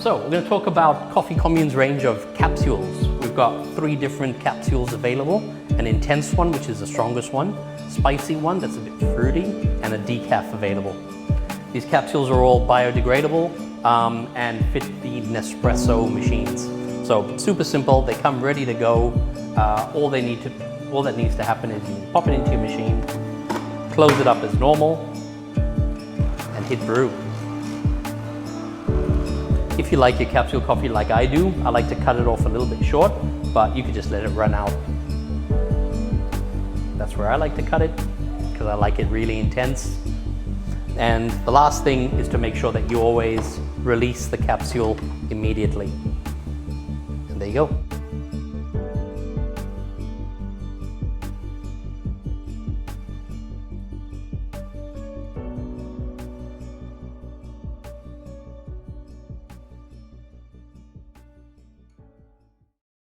So we're going to talk about Coffee Commune's range of capsules. We've got 3 different capsules available: an intense one, which is the strongest one, spicy one that's a bit fruity, and a decaf available. These capsules are all biodegradable and fit the Nespresso machines. So super simple. They come ready to go. All that needs to happen is you pop it into your machine, close it up as normal, and hit brew. If you like your capsule coffee like I do, I like to cut it off a little bit short, but you could just let it run out. That's where I like to cut it, because I like it really intense. And the last thing is to make sure that you always release the capsule immediately. And there you go.